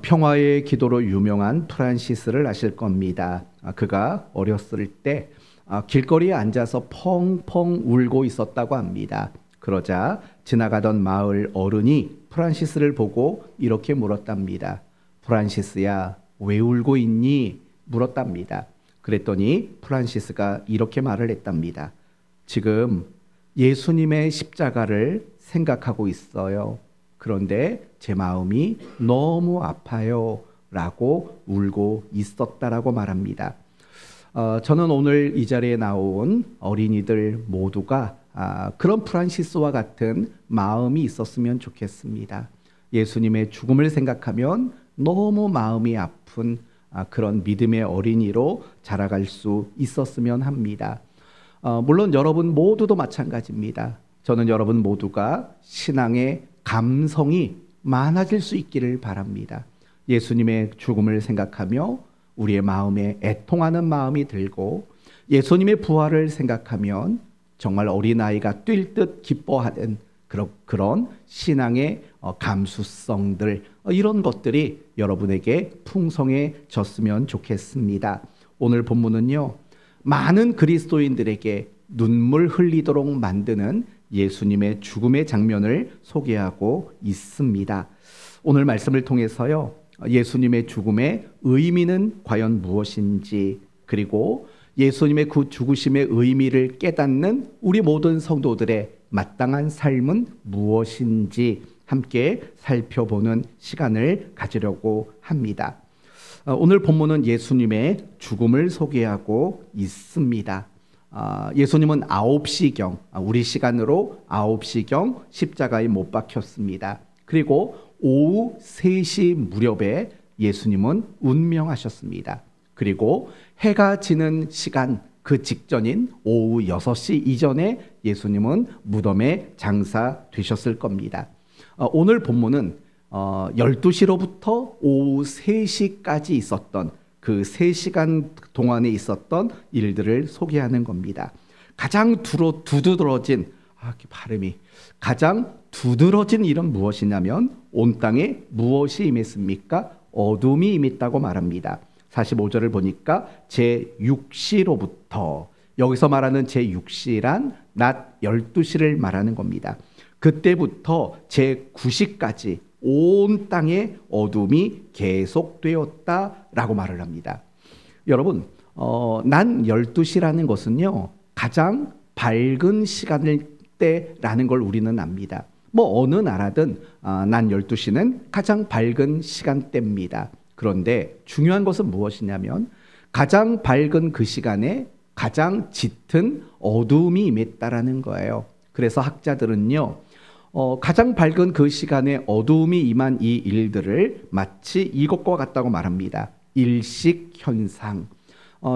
평화의 기도로 유명한 프란시스를 아실 겁니다. 그가 어렸을 때 길거리에 앉아서 펑펑 울고 있었다고 합니다. 그러자 지나가던 마을 어른이 프란시스를 보고 이렇게 물었답니다. 프란시스야, 왜 울고 있니? 물었답니다. 그랬더니 프란시스가 이렇게 말을 했답니다. 지금 예수님의 십자가를 생각하고 있어요. 그런데 제 마음이 너무 아파요 라고 울고 있었다라고 말합니다. 저는 오늘 이 자리에 나온 어린이들 모두가 그런 프란시스와 같은 마음이 있었으면 좋겠습니다. 예수님의 죽음을 생각하면 너무 마음이 아픈 그런 믿음의 어린이로 자라갈 수 있었으면 합니다. 물론 여러분 모두도 마찬가지입니다. 저는 여러분 모두가 신앙의 감성이 많아질 수 있기를 바랍니다. 예수님의 죽음을 생각하며 우리의 마음에 애통하는 마음이 들고 예수님의 부활을 생각하면 정말 어린아이가 뛸 듯 기뻐하는 그런 신앙의 감수성들, 이런 것들이 여러분에게 풍성해졌으면 좋겠습니다. 오늘 본문은요, 많은 그리스도인들에게 눈물 흘리도록 만드는 예수님의 죽음의 장면을 소개하고 있습니다. 오늘 말씀을 통해서요, 예수님의 죽음의 의미는 과연 무엇인지, 그리고 예수님의 그 죽으심의 의미를 깨닫는 우리 모든 성도들의 마땅한 삶은 무엇인지 함께 살펴보는 시간을 가지려고 합니다. 오늘 본문은 예수님의 죽음을 소개하고 있습니다. 예수님은 9시경, 우리 시간으로 9시경 십자가에 못 박혔습니다. 그리고 오후 3시 무렵에 예수님은 운명하셨습니다. 그리고 해가 지는 시간 그 직전인 오후 6시 이전에 예수님은 무덤에 장사되셨을 겁니다. 오늘 본문은 12시로부터 오후 3시까지 있었던 그 3시간 동안에 있었던 일들을 소개하는 겁니다. 가장 두드러진 발음이 가장 두드러진 일은 무엇이냐면 온 땅에 무엇이 임했습니까? 어둠이 임했다고 말합니다. 45절을 보니까 제6시로부터, 여기서 말하는 제6시란 낮 12시를 말하는 겁니다. 그때부터 제9시까지 온 땅에 어둠이 계속되었다라고 말을 합니다. 여러분, 낮 12시라는 것은요, 가장 밝은 시간일 때라는 걸 우리는 압니다. 어느 나라든 낮 12시는 가장 밝은 시간대입니다. 그런데 중요한 것은 무엇이냐면 가장 밝은 그 시간에 가장 짙은 어둠이 임했다라는 거예요. 그래서 학자들은요, 가장 밝은 그 시간에 어둠이 임한 이 일들을 마치 이것과 같다고 말합니다. 일식현상.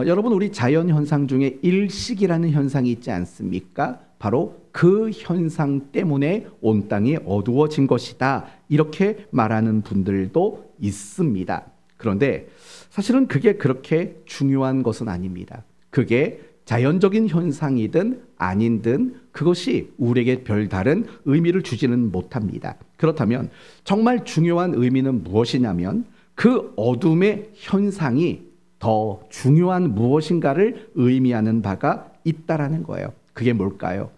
여러분, 우리 자연현상 중에 일식이라는 현상이 있지 않습니까? 바로 그 현상 때문에 온 땅이 어두워진 것이다, 이렇게 말하는 분들도 있습니다. 그런데 사실은 그게 그렇게 중요한 것은 아닙니다. 그게 자연적인 현상이든 아닌든 그것이 우리에게 별다른 의미를 주지는 못합니다. 그렇다면 정말 중요한 의미는 무엇이냐면 그 어둠의 현상이 더 중요한 무엇인가를 의미하는 바가 있다라는 거예요. 그게 뭘까요?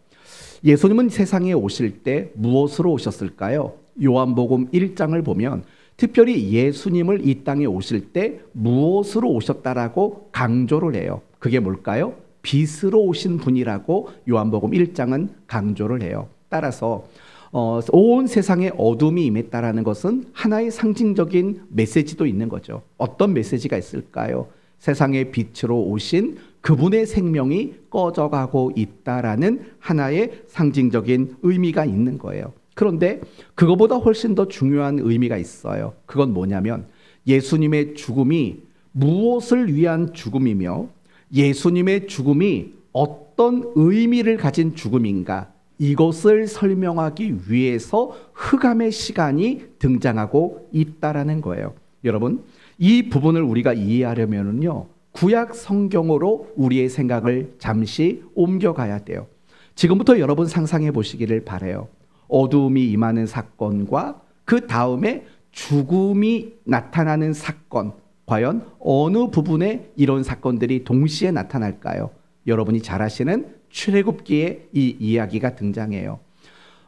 예수님은 세상에 오실 때 무엇으로 오셨을까요? 요한복음 1장을 보면 특별히 예수님을 이 땅에 오실 때 무엇으로 오셨다라고 강조를 해요. 그게 뭘까요? 빛으로 오신 분이라고 요한복음 1장은 강조를 해요. 따라서 온 세상에 어둠이 임했다라는 것은 하나의 상징적인 메시지도 있는 거죠. 어떤 메시지가 있을까요? 세상의 빛으로 오신 그분의 생명이 꺼져가고 있다라는 하나의 상징적인 의미가 있는 거예요. 그런데 그거보다 훨씬 더 중요한 의미가 있어요. 그건 뭐냐면 예수님의 죽음이 무엇을 위한 죽음이며 예수님의 죽음이 어떤 의미를 가진 죽음인가, 이것을 설명하기 위해서 흑암의 시간이 등장하고 있다라는 거예요. 여러분, 이 부분을 우리가 이해하려면요, 구약 성경으로 우리의 생각을 잠시 옮겨가야 돼요. 지금부터 여러분 상상해 보시기를 바라요. 어두움이 임하는 사건과 그 다음에 죽음이 나타나는 사건, 과연 어느 부분에 이런 사건들이 동시에 나타날까요? 여러분이 잘 아시는 출애굽기에 이 이야기가 등장해요.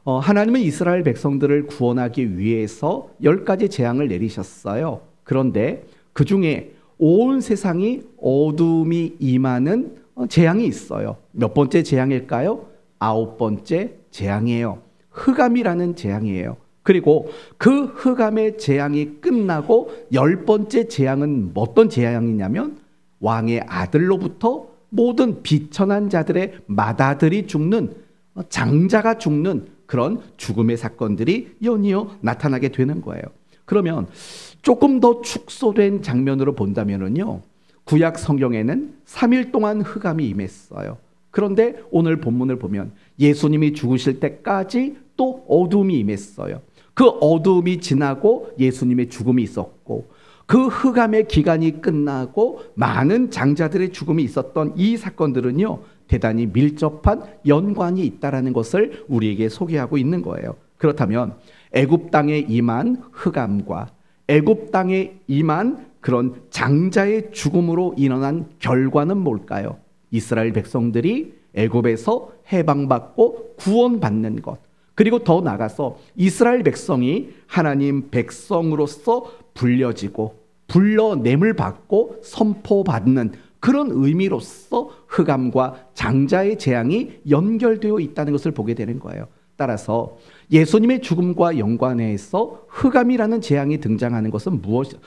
하나님은 이스라엘 백성들을 구원하기 위해서 10가지 재앙을 내리셨어요. 그런데 그 중에 온 세상이 어둠이 임하는 재앙이 있어요. 몇 번째 재앙일까요? 9번째 재앙이에요. 흑암이라는 재앙이에요. 그리고 그 흑암의 재앙이 끝나고 10번째 재앙은 어떤 재앙이냐면 왕의 아들로부터 모든 비천한 자들의 맏아들이 죽는, 장자가 죽는 그런 죽음의 사건들이 연이어 나타나게 되는 거예요. 그러면 조금 더 축소된 장면으로 본다면요, 구약 성경에는 3일 동안 흑암이 임했어요. 그런데 오늘 본문을 보면 예수님이 죽으실 때까지 또 어둠이 임했어요. 그 어둠이 지나고 예수님의 죽음이 있었고, 그 흑암의 기간이 끝나고 많은 장자들의 죽음이 있었던 이 사건들은요, 대단히 밀접한 연관이 있다는 것을 우리에게 소개하고 있는 거예요. 그렇다면 애굽 땅에 임한 흑암과 애굽 땅에 임한 그런 장자의 죽음으로 일어난 결과는 뭘까요? 이스라엘 백성들이 애굽에서 해방받고 구원받는 것, 그리고 더 나아가서 이스라엘 백성이 하나님 백성으로서 불려지고 불러냄을 받고 선포받는 그런 의미로서 흑암과 장자의 재앙이 연결되어 있다는 것을 보게 되는 거예요. 따라서 예수님의 죽음과 연관해서 흑암이라는 재앙이 등장하는 것은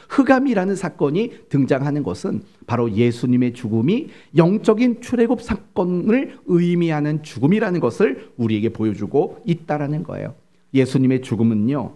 흑암이라는 사건이 등장하는 것은 바로 예수님의 죽음이 영적인 출애굽 사건을 의미하는 죽음이라는 것을 우리에게 보여주고 있다라는 거예요. 예수님의 죽음은요,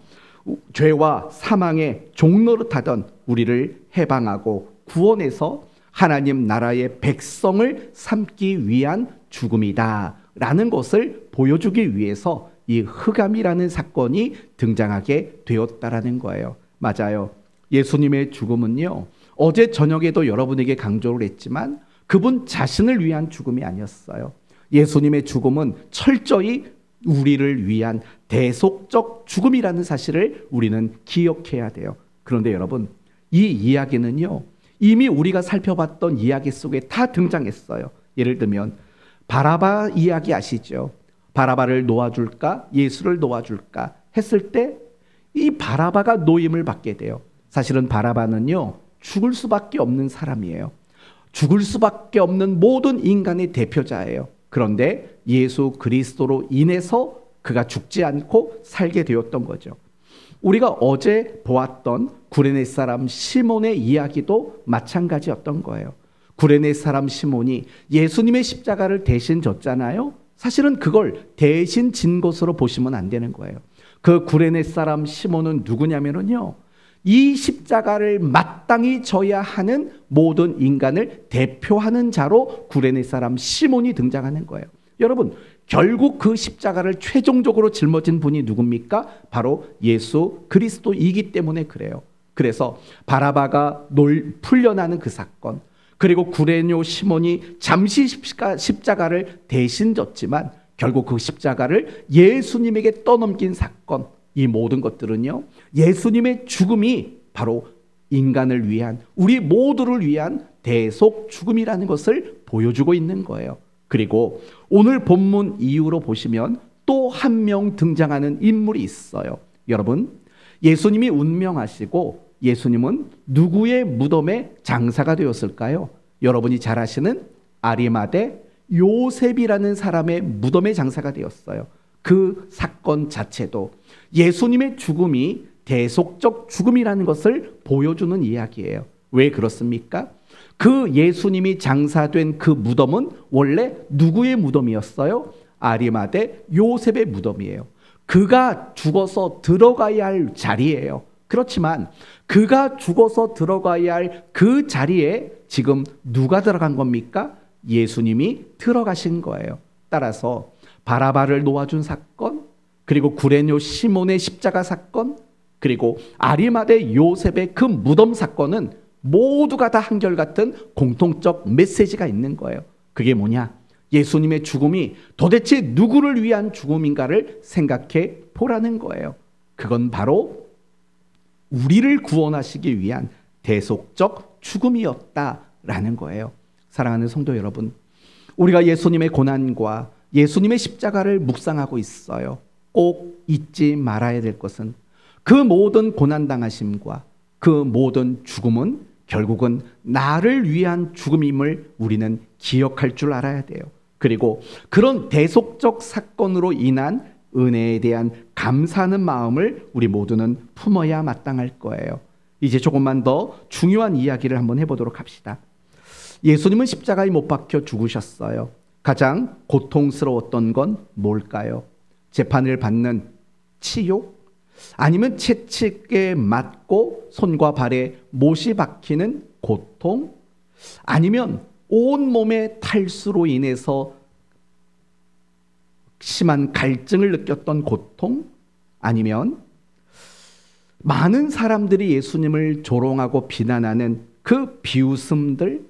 죄와 사망의 종노릇하던 우리를 해방하고 구원해서 하나님 나라의 백성을 삼기 위한 죽음이다라는 것을 보여주기 위해서 이 흑암이라는 사건이 등장하게 되었다라는 거예요. 맞아요. 예수님의 죽음은요, 어제 저녁에도 여러분에게 강조를 했지만 그분 자신을 위한 죽음이 아니었어요. 예수님의 죽음은 철저히 우리를 위한 대속적 죽음이라는 사실을 우리는 기억해야 돼요. 그런데 여러분, 이 이야기는요, 이미 우리가 살펴봤던 이야기 속에 다 등장했어요. 예를 들면 바라바 이야기 아시죠? 바라바를 놓아줄까? 예수를 놓아줄까? 했을 때 이 바라바가 노임을 받게 돼요. 사실은 바라바는요, 죽을 수밖에 없는 사람이에요. 죽을 수밖에 없는 모든 인간의 대표자예요. 그런데 예수 그리스도로 인해서 그가 죽지 않고 살게 되었던 거죠. 우리가 어제 보았던 구레네 사람 시몬의 이야기도 마찬가지였던 거예요. 구레네 사람 시몬이 예수님의 십자가를 대신 졌잖아요. 사실은 그걸 대신 진 것으로 보시면 안 되는 거예요. 그 구레네 사람 시몬은 누구냐면요, 이 십자가를 마땅히 져야 하는 모든 인간을 대표하는 자로 구레네 사람 시몬이 등장하는 거예요. 여러분, 결국 그 십자가를 최종적으로 짊어진 분이 누굽니까? 바로 예수 그리스도이기 때문에 그래요. 그래서 바라바가 풀려나는 그 사건, 그리고 구레뇨 시몬이 잠시 십자가를 대신 졌지만 결국 그 십자가를 예수님에게 떠넘긴 사건, 이 모든 것들은요, 예수님의 죽음이 바로 인간을 위한, 우리 모두를 위한 대속 죽음이라는 것을 보여주고 있는 거예요. 그리고 오늘 본문 이후로 보시면 또 한 명 등장하는 인물이 있어요. 여러분, 예수님이 운명하시고 예수님은 누구의 무덤에 장사가 되었을까요? 여러분이 잘 아시는 아리마대 요셉이라는 사람의 무덤에 장사가 되었어요. 그 사건 자체도 예수님의 죽음이 대속적 죽음이라는 것을 보여주는 이야기예요. 왜 그렇습니까? 그 예수님이 장사된 그 무덤은 원래 누구의 무덤이었어요? 아리마대 요셉의 무덤이에요. 그가 죽어서 들어가야 할 자리예요. 그렇지만 그가 죽어서 들어가야 할 그 자리에 지금 누가 들어간 겁니까? 예수님이 들어가신 거예요. 따라서 바라바를 놓아준 사건, 그리고 구레뇨 시몬의 십자가 사건, 그리고 아리마대 요셉의 그 무덤 사건은 모두가 다 한결같은 공통적 메시지가 있는 거예요. 그게 뭐냐? 예수님의 죽음이 도대체 누구를 위한 죽음인가를 생각해 보라는 거예요. 그건 바로 우리를 구원하시기 위한 대속적 죽음이었다라는 거예요. 사랑하는 성도 여러분, 우리가 예수님의 고난과 예수님의 십자가를 묵상하고 있어요. 꼭 잊지 말아야 될 것은 그 모든 고난당하심과 그 모든 죽음은 결국은 나를 위한 죽음임을 우리는 기억할 줄 알아야 돼요. 그리고 그런 대속적 사건으로 인한 은혜에 대한 감사하는 마음을 우리 모두는 품어야 마땅할 거예요. 이제 조금만 더 중요한 이야기를 한번 해보도록 합시다. 예수님은 십자가에 못 박혀 죽으셨어요. 가장 고통스러웠던 건 뭘까요? 재판을 받는 치욕? 아니면 채찍에 맞고 손과 발에 못이 박히는 고통? 아니면 온몸의 탈수로 인해서 심한 갈증을 느꼈던 고통? 아니면 많은 사람들이 예수님을 조롱하고 비난하는 그 비웃음들?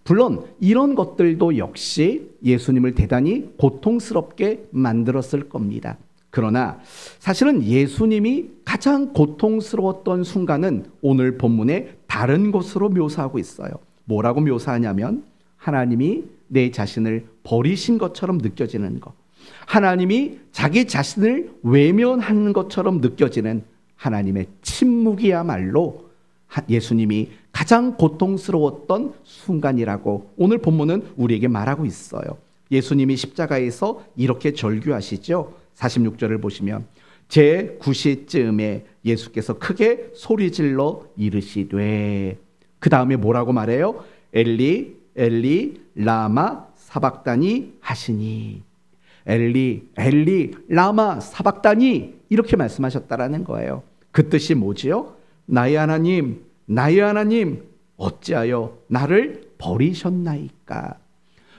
물론 이런 것들도 역시 예수님을 대단히 고통스럽게 만들었을 겁니다. 그러나 사실은 예수님이 가장 고통스러웠던 순간은 오늘 본문의 다른 곳으로 묘사하고 있어요. 뭐라고 묘사하냐면 하나님이 내 자신을 버리신 것처럼 느껴지는 것, 하나님이 자기 자신을 외면하는 것처럼 느껴지는 하나님의 침묵이야말로 예수님이 가장 고통스러웠던 순간이라고 오늘 본문은 우리에게 말하고 있어요. 예수님이 십자가에서 이렇게 절규하시죠. 46절을 보시면 제9시쯤에 예수께서 크게 소리질러 이르시되, 그 다음에 뭐라고 말해요? 엘리 엘리 라마 사박다니 하시니, 엘리 엘리 라마 사박다니 이렇게 말씀하셨다라는 거예요. 그 뜻이 뭐지요? 나의 하나님 나의 하나님 어찌하여 나를 버리셨나이까.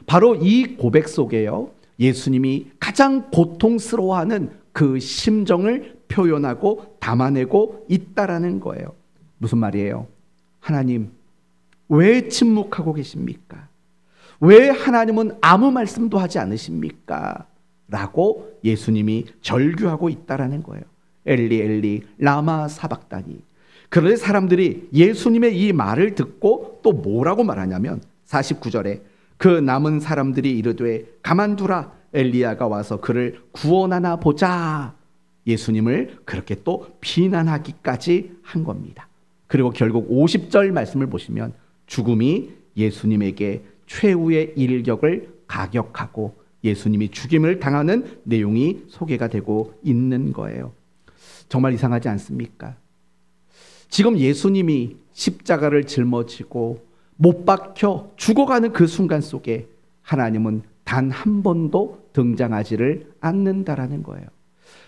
바로 이 고백 속에요, 예수님이 가장 고통스러워하는 그 심정을 표현하고 담아내고 있다라는 거예요. 무슨 말이에요? 하나님 왜 침묵하고 계십니까? 왜 하나님은 아무 말씀도 하지 않으십니까? 라고 예수님이 절규하고 있다라는 거예요. 엘리 엘리 라마 사박다니. 그런데 사람들이 예수님의 이 말을 듣고 또 뭐라고 말하냐면 49절에 그 남은 사람들이 이르되 가만두라, 엘리야가 와서 그를 구원하나 보자. 예수님을 그렇게 또 비난하기까지 한 겁니다. 그리고 결국 50절 말씀을 보시면 죽음이 예수님에게 최후의 일격을 가격하고 예수님이 죽임을 당하는 내용이 소개가 되고 있는 거예요. 정말 이상하지 않습니까? 지금 예수님이 십자가를 짊어지고 못 박혀 죽어가는 그 순간 속에 하나님은 단 한 번도 등장하지를 않는다라는 거예요.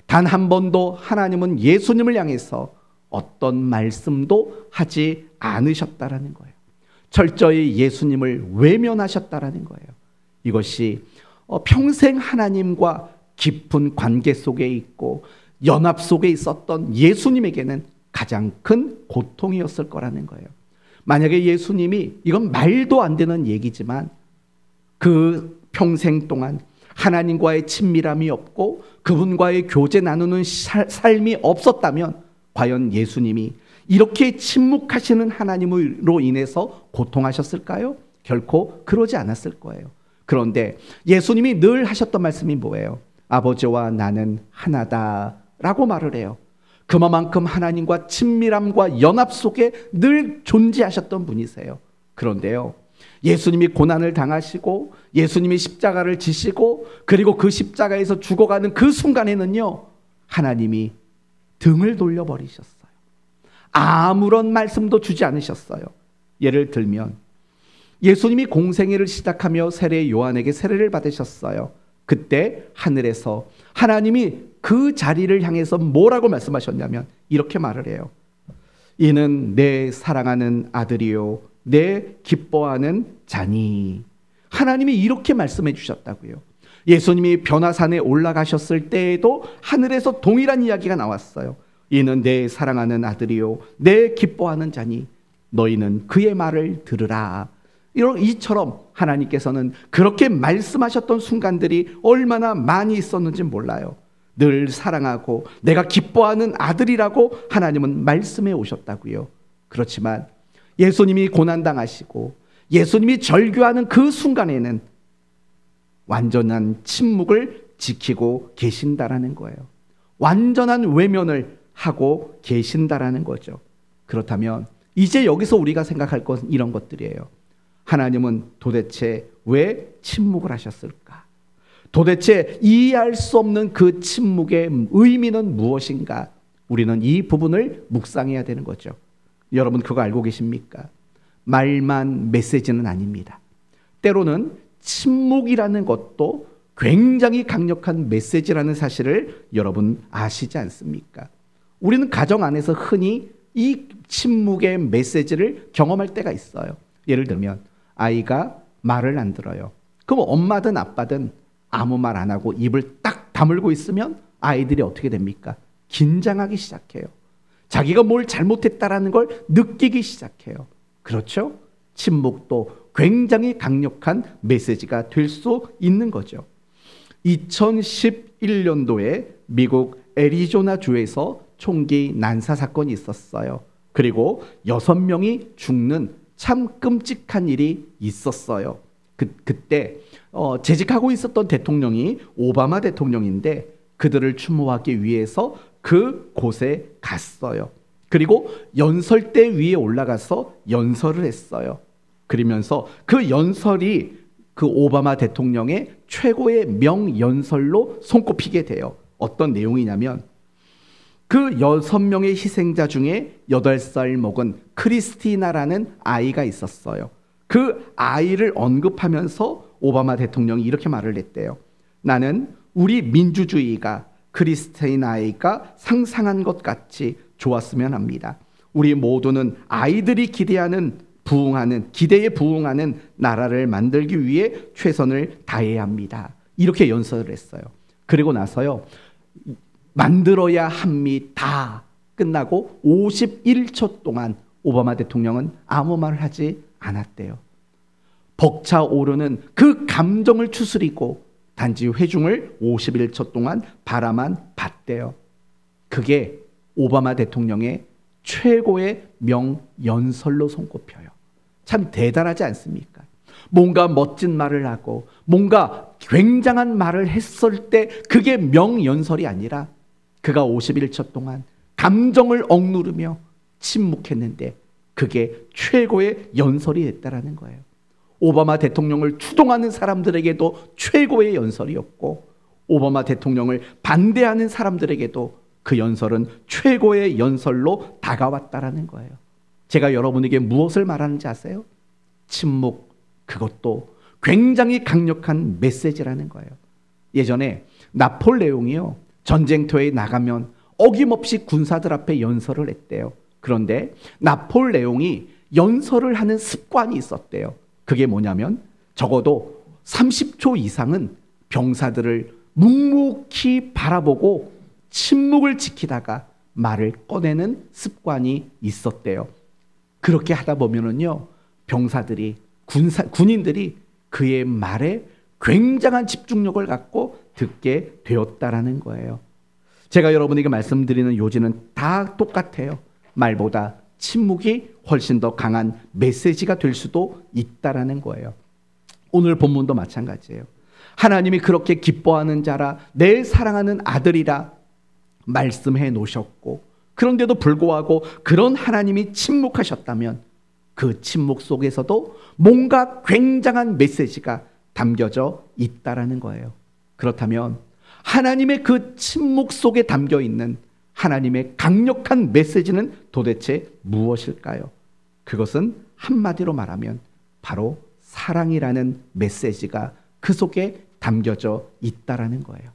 단 한 번도 하나님은 예수님을 향해서 어떤 말씀도 하지 않으셨다라는 거예요. 철저히 예수님을 외면하셨다라는 거예요. 이것이 평생 하나님과 깊은 관계 속에 있고 연합 속에 있었던 예수님에게는 가장 큰 고통이었을 거라는 거예요. 만약에 예수님이, 이건 말도 안 되는 얘기지만, 그 평생 동안 하나님과의 친밀함이 없고 그분과의 교제 나누는 삶이 없었다면 과연 예수님이 이렇게 침묵하시는 하나님으로 인해서 고통하셨을까요? 결코 그러지 않았을 거예요. 그런데 예수님이 늘 하셨던 말씀이 뭐예요? 아버지와 나는 하나다 라고 말을 해요. 그만큼 하나님과 친밀함과 연합 속에 늘 존재하셨던 분이세요. 그런데요, 예수님이 고난을 당하시고 예수님이 십자가를 지시고 그리고 그 십자가에서 죽어가는 그 순간에는요, 하나님이 등을 돌려버리셨어요. 아무런 말씀도 주지 않으셨어요. 예를 들면 예수님이 공생애를 시작하며 세례 요한에게 세례를 받으셨어요. 그때 하늘에서 하나님이 그 자리를 향해서 뭐라고 말씀하셨냐면 이렇게 말을 해요. 이는 내 사랑하는 아들이요 내 기뻐하는 자니. 하나님이 이렇게 말씀해 주셨다고요. 예수님이 변화산에 올라가셨을 때에도 하늘에서 동일한 이야기가 나왔어요. 이는 내 사랑하는 아들이요 내 기뻐하는 자니 너희는 그의 말을 들으라. 이처럼 하나님께서는 그렇게 말씀하셨던 순간들이 얼마나 많이 있었는지 몰라요. 늘 사랑하고 내가 기뻐하는 아들이라고 하나님은 말씀해 오셨다고요. 그렇지만 예수님이 고난당하시고 예수님이 절규하는 그 순간에는 완전한 침묵을 지키고 계신다라는 거예요. 완전한 외면을 하고 계신다라는 거죠. 그렇다면 이제 여기서 우리가 생각할 것은 이런 것들이에요. 하나님은 도대체 왜 침묵을 하셨을까? 도대체 이해할 수 없는 그 침묵의 의미는 무엇인가? 우리는 이 부분을 묵상해야 되는 거죠. 여러분 그거 알고 계십니까? 말만 메시지는 아닙니다. 때로는 침묵이라는 것도 굉장히 강력한 메시지라는 사실을 여러분 아시지 않습니까? 우리는 가정 안에서 흔히 이 침묵의 메시지를 경험할 때가 있어요. 예를 들면 아이가 말을 안 들어요. 그럼 엄마든 아빠든 아무 말 안 하고 입을 딱 다물고 있으면 아이들이 어떻게 됩니까? 긴장하기 시작해요. 자기가 뭘 잘못했다라는 걸 느끼기 시작해요. 그렇죠? 침묵도 굉장히 강력한 메시지가 될 수 있는 거죠. 2011년도에 미국 애리조나 주에서 총기 난사 사건이 있었어요. 그리고 6명이 죽는 참 끔찍한 일이 있었어요. 그때 재직하고 있었던 대통령이 오바마 대통령인데 그들을 추모하기 위해서 그 곳에 갔어요. 그리고 연설대 위에 올라가서 연설을 했어요. 그러면서 그 연설이 그 오바마 대통령의 최고의 명연설로 손꼽히게 돼요. 어떤 내용이냐면 그 6명의 희생자 중에 8살 먹은 크리스티나라는 아이가 있었어요. 그 아이를 언급하면서 오바마 대통령이 이렇게 말을 했대요. 나는 우리 민주주의가 크리스티나 아이가 상상한 것 같이 좋았으면 합니다. 우리 모두는 아이들이 기대에 부응하는 나라를 만들기 위해 최선을 다해야 합니다. 이렇게 연설을 했어요. 그리고 나서요. 만들어야 합니다. 끝나고 51초 동안 오바마 대통령은 아무 말을 하지 않았대요. 벅차오르는 그 감정을 추스리고 단지 회중을 51초 동안 바라만 봤대요. 그게 오바마 대통령의 최고의 명연설로 손꼽혀요. 참 대단하지 않습니까? 뭔가 멋진 말을 하고 뭔가 굉장한 말을 했을 때 그게 명연설이 아니라 그가 51초 동안 감정을 억누르며 침묵했는데 그게 최고의 연설이 됐다라는 거예요. 오바마 대통령을 추동하는 사람들에게도 최고의 연설이었고 오바마 대통령을 반대하는 사람들에게도 그 연설은 최고의 연설로 다가왔다라는 거예요. 제가 여러분에게 무엇을 말하는지 아세요? 침묵, 그것도 굉장히 강력한 메시지라는 거예요. 예전에 나폴레옹이요, 전쟁터에 나가면 어김없이 군사들 앞에 연설을 했대요. 그런데 나폴레옹이 연설을 하는 습관이 있었대요. 그게 뭐냐면 적어도 30초 이상은 병사들을 묵묵히 바라보고 침묵을 지키다가 말을 꺼내는 습관이 있었대요. 그렇게 하다 보면은요, 병사들이 군인들이 그의 말에 굉장한 집중력을 갖고 듣게 되었다라는 거예요. 제가 여러분에게 말씀드리는 요지는 다 똑같아요. 말보다 침묵이 훨씬 더 강한 메시지가 될 수도 있다라는 거예요. 오늘 본문도 마찬가지예요. 하나님이 그렇게 기뻐하는 자라 내 사랑하는 아들이라 말씀해 놓으셨고 그런데도 불구하고 그런 하나님이 침묵하셨다면 그 침묵 속에서도 뭔가 굉장한 메시지가 담겨져 있다라는 거예요. 그렇다면 하나님의 그 침묵 속에 담겨 있는 하나님의 강력한 메시지는 도대체 무엇일까요? 그것은 한마디로 말하면 바로 사랑이라는 메시지가 그 속에 담겨져 있다라는 거예요.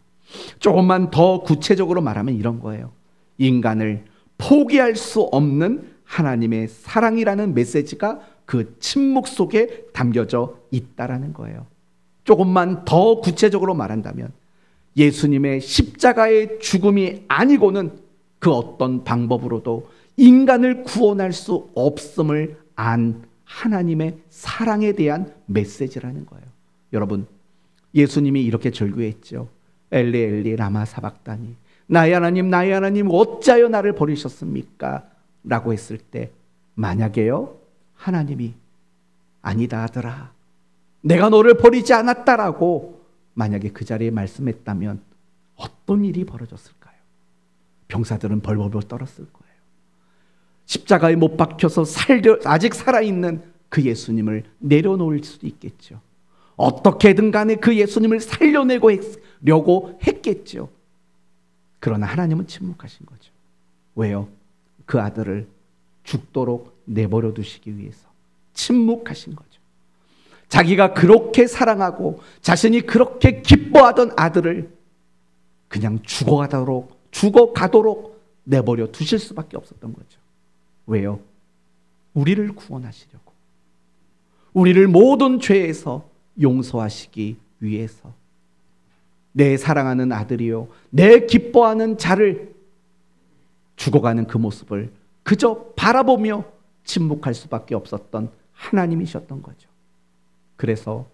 조금만 더 구체적으로 말하면 이런 거예요. 인간을 포기할 수 없는 하나님의 사랑이라는 메시지가 그 침묵 속에 담겨져 있다라는 거예요. 조금만 더 구체적으로 말한다면 예수님의 십자가의 죽음이 아니고는 그 어떤 방법으로도 인간을 구원할 수 없음을 안 하나님의 사랑에 대한 메시지라는 거예요. 여러분, 예수님이 이렇게 절규했죠. 엘리 엘리 라마 사박다니, 나의 하나님 어찌하여 나를 버리셨습니까? 라고 했을 때 만약에요, 하나님이 아니다 아들아, 내가 너를 버리지 않았다라고 만약에 그 자리에 말씀했다면 어떤 일이 벌어졌을까요? 병사들은 벌벌벌 떨었을 거예요. 십자가에 못 박혀서 아직 살아있는 그 예수님을 내려놓을 수도 있겠죠. 어떻게든 간에 그 예수님을 살려내려고 했겠죠. 그러나 하나님은 침묵하신 거죠. 왜요? 그 아들을 죽도록 내버려 두시기 위해서 침묵하신 거죠. 자기가 그렇게 사랑하고 자신이 그렇게 기뻐하던 아들을 그냥 죽어가도록 내버려 두실 수밖에 없었던 거죠. 왜요? 우리를 구원하시려고, 우리를 모든 죄에서 용서하시기 위해서. 내 사랑하는 아들이요, 내 기뻐하는 자를 죽어가는 그 모습을 그저 바라보며 침묵할 수밖에 없었던 하나님이셨던 거죠. 그래서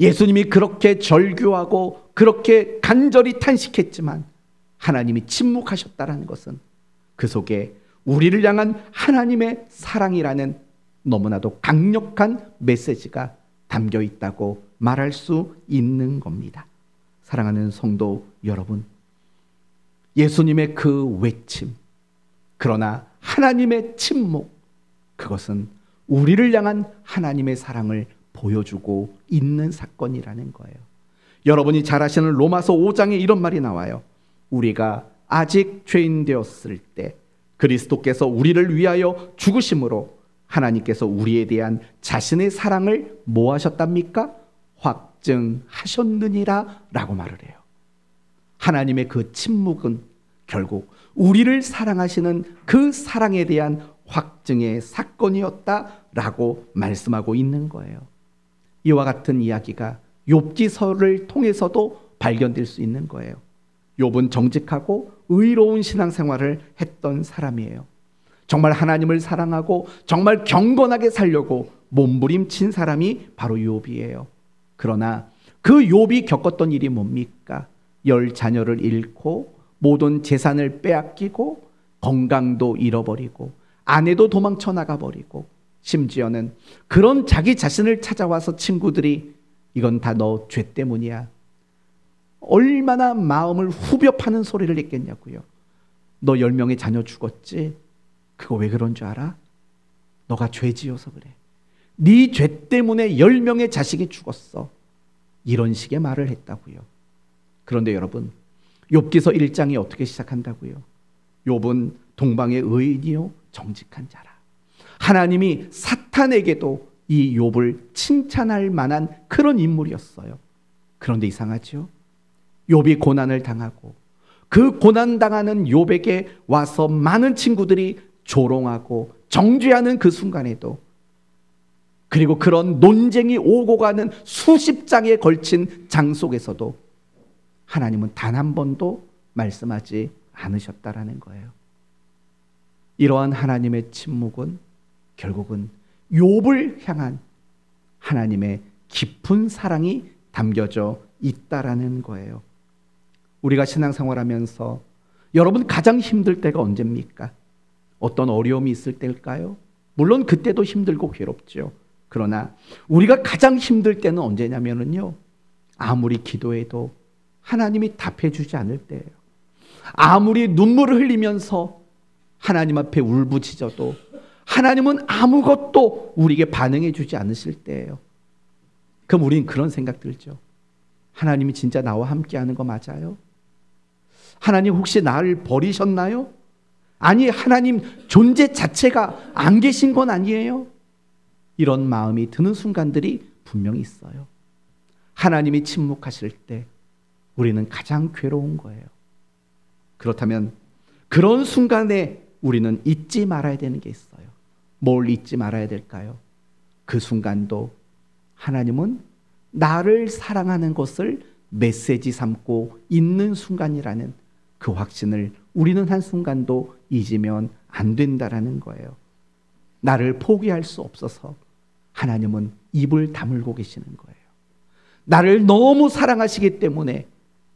예수님이 그렇게 절규하고 그렇게 간절히 탄식했지만 하나님이 침묵하셨다라는 것은 그 속에 우리를 향한 하나님의 사랑이라는 너무나도 강력한 메시지가 담겨 있다고 말할 수 있는 겁니다. 사랑하는 성도 여러분, 예수님의 그 외침, 그러나 하나님의 침묵, 그것은 우리를 향한 하나님의 사랑을 보여주고 있는 사건이라는 거예요. 여러분이 잘 아시는 로마서 5장에 이런 말이 나와요. 우리가 아직 죄인 되었을 때 그리스도께서 우리를 위하여 죽으심으로 하나님께서 우리에 대한 자신의 사랑을 뭐 하셨답니까? 확증하셨느니라 라고 말을 해요. 하나님의 그 침묵은 결국 우리를 사랑하시는 그 사랑에 대한 확증의 사건이었다라고 말씀하고 있는 거예요. 이와 같은 이야기가 욥기서를 통해서도 발견될 수 있는 거예요. 욥은 정직하고 의로운 신앙생활을 했던 사람이에요. 정말 하나님을 사랑하고 정말 경건하게 살려고 몸부림친 사람이 바로 욥이에요. 그러나 그 욥이 겪었던 일이 뭡니까? 10자녀를 잃고 모든 재산을 빼앗기고 건강도 잃어버리고 아내도 도망쳐 나가버리고 심지어는 그런 자기 자신을 찾아와서 친구들이 이건 다 너 죄 때문이야. 얼마나 마음을 후벼 파는 소리를 했겠냐고요. 너 10명의 자녀 죽었지? 그거 왜 그런 줄 알아? 너가 죄 지어서 그래. 네 죄 때문에 10명의 자식이 죽었어. 이런 식의 말을 했다고요. 그런데 여러분, 욥기서 1장이 어떻게 시작한다고요? 욥은 동방의 의인이요 정직한 자라. 하나님이 사탄에게도 이 욥을 칭찬할 만한 그런 인물이었어요. 그런데 이상하죠? 욥이 고난을 당하고 그 고난당하는 욥에게 와서 많은 친구들이 조롱하고 정죄하는 그 순간에도, 그리고 그런 논쟁이 오고 가는 수십 장에 걸친 장 속에서도 하나님은 단 한 번도 말씀하지 않으셨다라는 거예요. 이러한 하나님의 침묵은 결국은 욥을 향한 하나님의 깊은 사랑이 담겨져 있다라는 거예요. 우리가 신앙생활하면서 여러분 가장 힘들 때가 언제입니까? 어떤 어려움이 있을 때일까요? 물론 그때도 힘들고 괴롭죠. 그러나 우리가 가장 힘들 때는 언제냐면요, 아무리 기도해도 하나님이 답해주지 않을 때예요. 아무리 눈물을 흘리면서 하나님 앞에 울부짖어도 하나님은 아무것도 우리에게 반응해주지 않으실 때예요. 그럼 우리는 그런 생각 들죠. 하나님이 진짜 나와 함께하는 거 맞아요? 하나님 혹시 나를 버리셨나요? 아니, 하나님 존재 자체가 안 계신 건 아니에요? 이런 마음이 드는 순간들이 분명히 있어요. 하나님이 침묵하실 때 우리는 가장 괴로운 거예요. 그렇다면 그런 순간에 우리는 잊지 말아야 되는 게 있어요. 뭘 잊지 말아야 될까요? 그 순간도 하나님은 나를 사랑하는 것을 메시지 삼고 있는 순간이라는 그 확신을 우리는 한순간도 잊으면 안 된다라는 거예요. 나를 포기할 수 없어서 하나님은 입을 다물고 계시는 거예요. 나를 너무 사랑하시기 때문에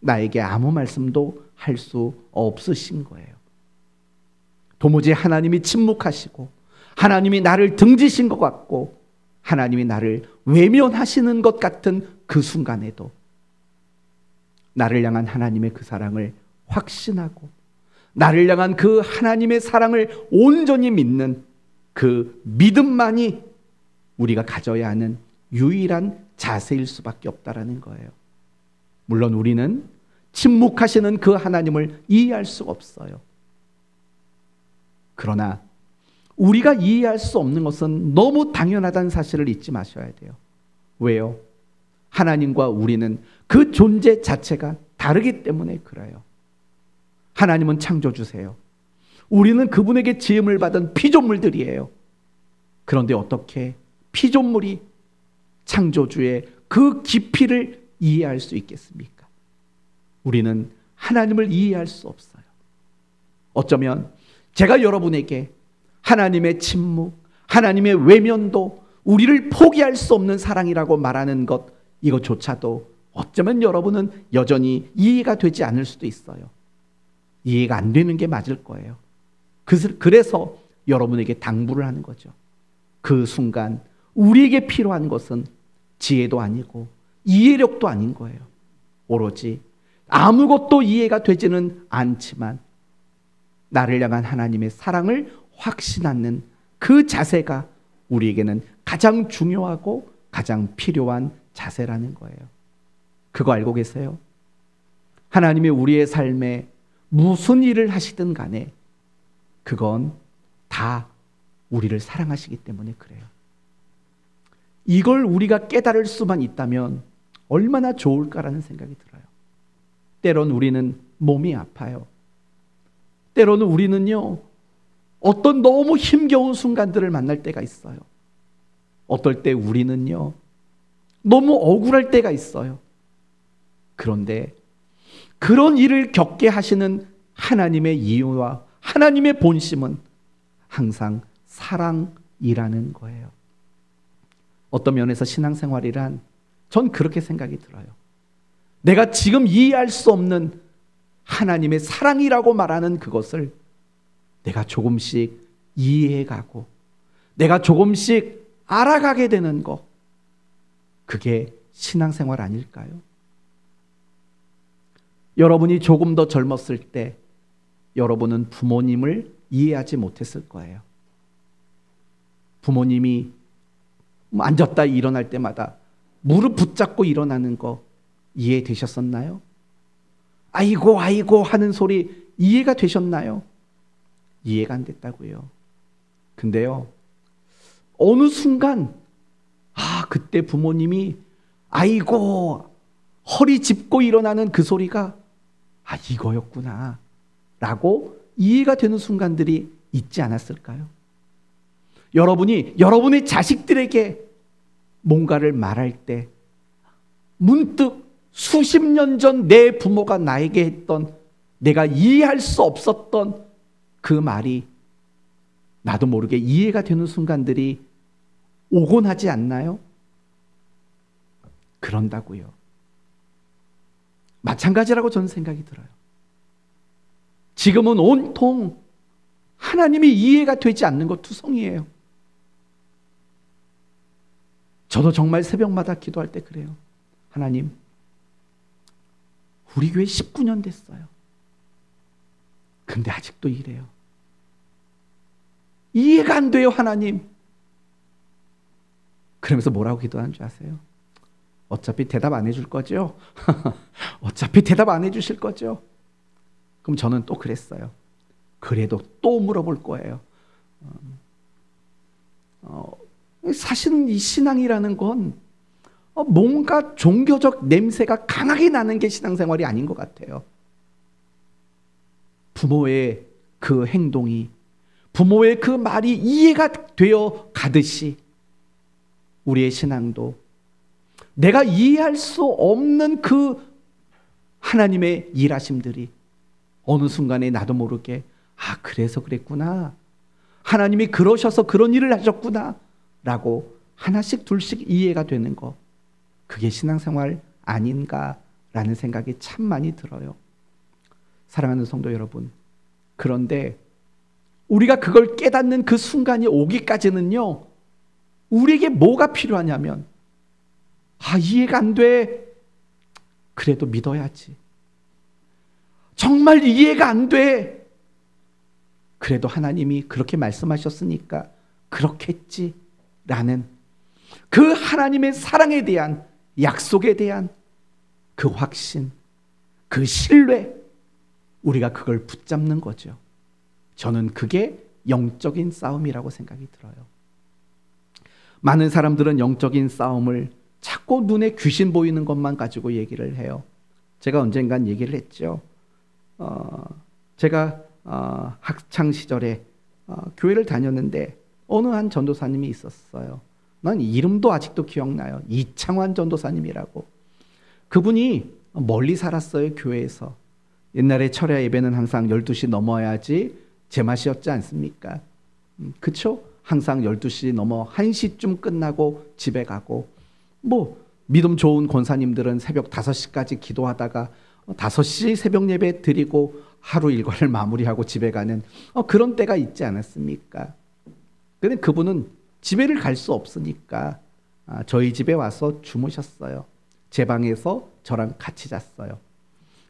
나에게 아무 말씀도 할 수 없으신 거예요. 도무지 하나님이 침묵하시고 하나님이 나를 등지신 것 같고 하나님이 나를 외면하시는 것 같은 그 순간에도 나를 향한 하나님의 그 사랑을 확신하고 나를 향한 그 하나님의 사랑을 온전히 믿는 그 믿음만이 우리가 가져야 하는 유일한 자세일 수밖에 없다라는 거예요. 물론 우리는 침묵하시는 그 하나님을 이해할 수가 없어요. 그러나 우리가 이해할 수 없는 것은 너무 당연하다는 사실을 잊지 마셔야 돼요. 왜요? 하나님과 우리는 그 존재 자체가 다르기 때문에 그래요. 하나님은 창조주세요. 우리는 그분에게 지음을 받은 피조물들이에요. 그런데 어떻게 피조물이 창조주의 그 깊이를 이해할 수 있겠습니까? 우리는 하나님을 이해할 수 없어요. 어쩌면 제가 여러분에게 하나님의 침묵, 하나님의 외면도 우리를 포기할 수 없는 사랑이라고 말하는 것, 이것조차도 어쩌면 여러분은 여전히 이해가 되지 않을 수도 있어요. 이해가 안 되는 게 맞을 거예요. 그래서 여러분에게 당부를 하는 거죠. 그 순간 우리에게 필요한 것은 지혜도 아니고 이해력도 아닌 거예요. 오로지 아무것도 이해가 되지는 않지만 나를 향한 하나님의 사랑을 확신하는 그 자세가 우리에게는 가장 중요하고 가장 필요한 자세라는 거예요. 그거 알고 계세요? 하나님이 우리의 삶에 무슨 일을 하시든 간에 그건 다 우리를 사랑하시기 때문에 그래요. 이걸 우리가 깨달을 수만 있다면 얼마나 좋을까라는 생각이 들어요. 때론 우리는 몸이 아파요. 때로는 우리는요, 어떤 너무 힘겨운 순간들을 만날 때가 있어요. 어떨 때 우리는요, 너무 억울할 때가 있어요. 그런데 그런 일을 겪게 하시는 하나님의 이유와 하나님의 본심은 항상 사랑이라는 거예요. 어떤 면에서 신앙생활이란 전 그렇게 생각이 들어요. 내가 지금 이해할 수 없는 하나님의 사랑이라고 말하는 그것을 내가 조금씩 이해해가고 내가 조금씩 알아가게 되는 것, 그게 신앙생활 아닐까요? 여러분이 조금 더 젊었을 때 여러분은 부모님을 이해하지 못했을 거예요. 부모님이 앉았다 일어날 때마다 무릎 붙잡고 일어나는 거 이해되셨었나요? 아이고 아이고 하는 소리 이해가 되셨나요? 이해가 안 됐다고요. 근데요, 어느 순간 그때 부모님이 아이고 허리 짚고 일어나는 그 소리가 이거였구나 라고 이해가 되는 순간들이 있지 않았을까요? 여러분이 여러분의 자식들에게 뭔가를 말할 때 문득 수십 년 전 내 부모가 나에게 했던, 내가 이해할 수 없었던 그 말이 나도 모르게 이해가 되는 순간들이 오곤 하지 않나요? 그런다고요. 마찬가지라고 저는 생각이 들어요. 지금은 온통 하나님이 이해가 되지 않는 것 투성이에요. 저도 정말 새벽마다 기도할 때 그래요. 하나님, 우리 교회 19년 됐어요. 근데 아직도 이래요. 이해가 안 돼요, 하나님. 그러면서 뭐라고 기도하는 줄 아세요? 어차피 대답 안 해줄 거죠? 어차피 대답 안 해주실 거죠? 그럼 저는 또 그랬어요. 그래도 또 물어볼 거예요. 사실은 이 신앙이라는 건 뭔가 종교적 냄새가 강하게 나는 게 신앙생활이 아닌 것 같아요. 부모의 그 행동이, 부모의 그 말이 이해가 되어 가듯이 우리의 신앙도 내가 이해할 수 없는 그 하나님의 일하심들이 어느 순간에 나도 모르게 그래서 그랬구나, 하나님이 그러셔서 그런 일을 하셨구나 라고 하나씩 둘씩 이해가 되는 거, 그게 신앙생활 아닌가 라는 생각이 참 많이 들어요. 사랑하는 성도 여러분, 그런데 우리가 그걸 깨닫는 그 순간이 오기까지는요, 우리에게 뭐가 필요하냐면, 이해가 안 돼. 그래도 믿어야지. 정말 이해가 안 돼. 그래도 하나님이 그렇게 말씀하셨으니까 그렇겠지. 라는 그 하나님의 사랑에 대한, 약속에 대한 그 확신, 그 신뢰, 우리가 그걸 붙잡는 거죠. 저는 그게 영적인 싸움이라고 생각이 들어요. 많은 사람들은 영적인 싸움을 자꾸 눈에 귀신 보이는 것만 가지고 얘기를 해요. 제가 언젠간 얘기를 했죠. 제가 학창 시절에 교회를 다녔는데 어느 한 전도사님이 있었어요. 난 이름도 아직도 기억나요. 이창환 전도사님이라고. 그분이 멀리 살았어요, 교회에서. 옛날에 철야 예배는 항상 12시 넘어야지 제맛이었지 않습니까? 그쵸? 항상 12시 넘어 1시쯤 끝나고 집에 가고, 믿음 좋은 권사님들은 새벽 5시까지 기도하다가 5시 새벽 예배 드리고 하루 일과를 마무리하고 집에 가는 그런 때가 있지 않았습니까? 근데 그분은 집에를 갈 수 없으니까 저희 집에 와서 주무셨어요. 제 방에서 저랑 같이 잤어요.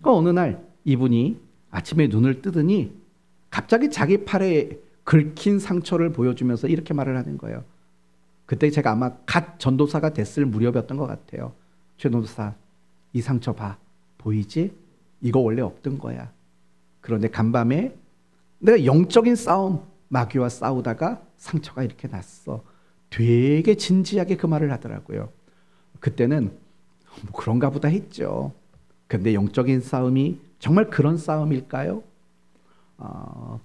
어느 날 이분이 아침에 눈을 뜨더니 갑자기 자기 팔에 긁힌 상처를 보여주면서 이렇게 말을 하는 거예요. 그때 제가 아마 갓 전도사가 됐을 무렵이었던 것 같아요. 최 전도사, 이 상처 봐. 보이지? 이거 원래 없던 거야. 그런데 간밤에 내가 영적인 싸움, 마귀와 싸우다가 상처가 이렇게 났어. 되게 진지하게 그 말을 하더라고요. 그때는 그런가 보다 했죠. 근데 영적인 싸움이 정말 그런 싸움일까요?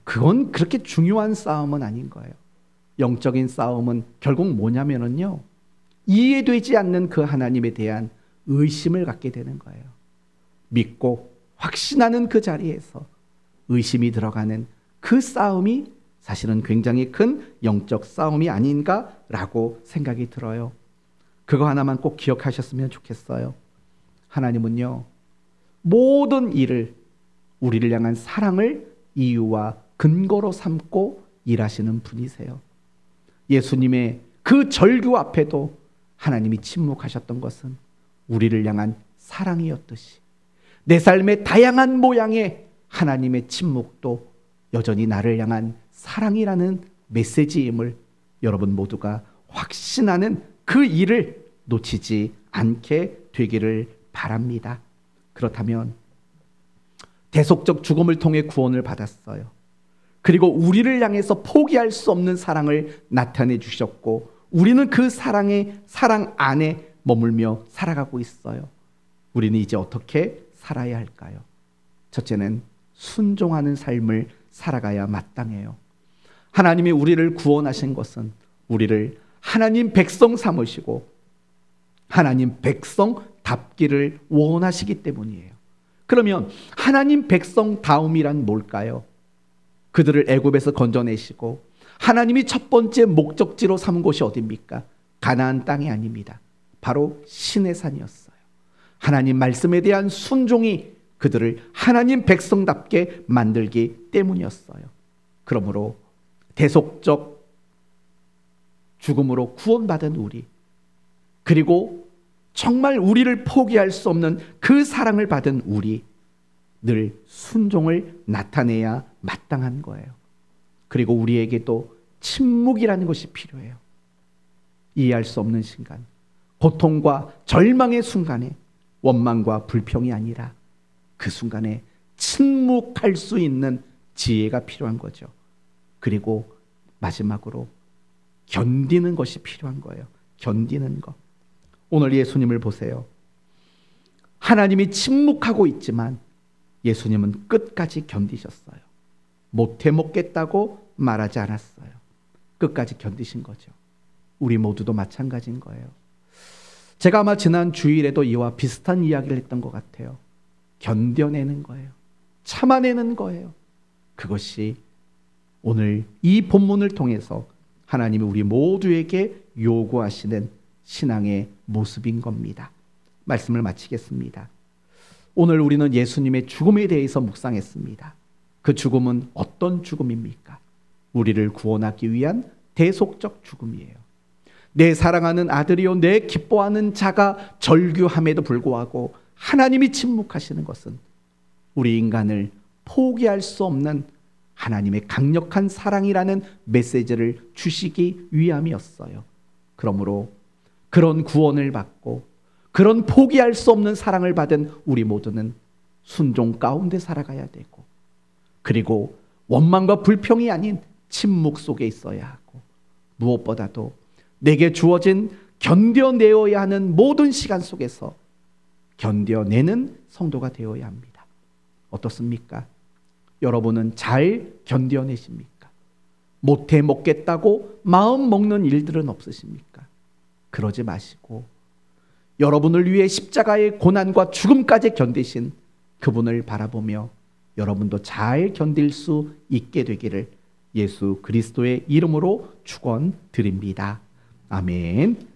그건 그렇게 중요한 싸움은 아닌 거예요. 영적인 싸움은 결국 뭐냐면요, 이해되지 않는 그 하나님에 대한 의심을 갖게 되는 거예요. 믿고 확신하는 그 자리에서 의심이 들어가는 그 싸움이 사실은 굉장히 큰 영적 싸움이 아닌가라고 생각이 들어요. 그거 하나만 꼭 기억하셨으면 좋겠어요. 하나님은요, 모든 일을, 우리를 향한 사랑을 이유와 근거로 삼고 일하시는 분이세요. 예수님의 그 절규 앞에도 하나님이 침묵하셨던 것은 우리를 향한 사랑이었듯이, 내 삶의 다양한 모양의 하나님의 침묵도 여전히 나를 향한 사랑이라는 메시지임을 여러분 모두가 확신하는 그 일을 놓치지 않게 되기를 바랍니다. 그렇다면 대속적 죽음을 통해 구원을 받았어요. 그리고 우리를 향해서 포기할 수 없는 사랑을 나타내 주셨고, 우리는 그 사랑 안에 머물며 살아가고 있어요. 우리는 이제 어떻게 살아야 할까요? 첫째는 순종하는 삶을 살아가야 마땅해요. 하나님이 우리를 구원하신 것은 우리를 하나님 백성 삼으시고 하나님 백성답기를 원하시기 때문이에요. 그러면 하나님 백성다움이란 뭘까요? 그들을 애굽에서 건져내시고 하나님이 첫 번째 목적지로 삼은 곳이 어디입니까? 가나안 땅이 아닙니다. 바로 시내산이었어요. 하나님 말씀에 대한 순종이 그들을 하나님 백성답게 만들기 때문이었어요. 그러므로 대속적 죽음으로 구원받은 우리, 그리고 정말 우리를 포기할 수 없는 그 사랑을 받은 우리, 늘 순종을 나타내야 마땅한 거예요. 그리고 우리에게도 침묵이라는 것이 필요해요. 이해할 수 없는 순간, 고통과 절망의 순간에 원망과 불평이 아니라 그 순간에 침묵할 수 있는 지혜가 필요한 거죠. 그리고 마지막으로 견디는 것이 필요한 거예요. 견디는 것. 오늘 예수님을 보세요. 하나님이 침묵하고 있지만 예수님은 끝까지 견디셨어요. 못해 먹겠다고 말하지 않았어요. 끝까지 견디신 거죠. 우리 모두도 마찬가지인 거예요. 제가 아마 지난 주일에도 이와 비슷한 이야기를 했던 것 같아요. 견뎌내는 거예요. 참아내는 거예요. 그것이 오늘 이 본문을 통해서 하나님이 우리 모두에게 요구하시는 신앙의 모습인 겁니다. 말씀을 마치겠습니다. 오늘 우리는 예수님의 죽음에 대해서 묵상했습니다. 그 죽음은 어떤 죽음입니까? 우리를 구원하기 위한 대속적 죽음이에요. 내 사랑하는 아들이요 내 기뻐하는 자가 절규함에도 불구하고 하나님이 침묵하시는 것은 우리 인간을 포기할 수 없는 하나님의 강력한 사랑이라는 메시지를 주시기 위함이었어요. 그러므로 그런 구원을 받고 그런 포기할 수 없는 사랑을 받은 우리 모두는 순종 가운데 살아가야 되고, 그리고 원망과 불평이 아닌 침묵 속에 있어야 하고, 무엇보다도 내게 주어진 견뎌내어야 하는 모든 시간 속에서 견뎌내는 성도가 되어야 합니다. 어떻습니까? 여러분은 잘 견뎌내십니까? 못해 먹겠다고 마음 먹는 일들은 없으십니까? 그러지 마시고 여러분을 위해 십자가의 고난과 죽음까지 견디신 그분을 바라보며 여러분도 잘 견딜 수 있게 되기를 예수 그리스도의 이름으로 축원드립니다. 아멘.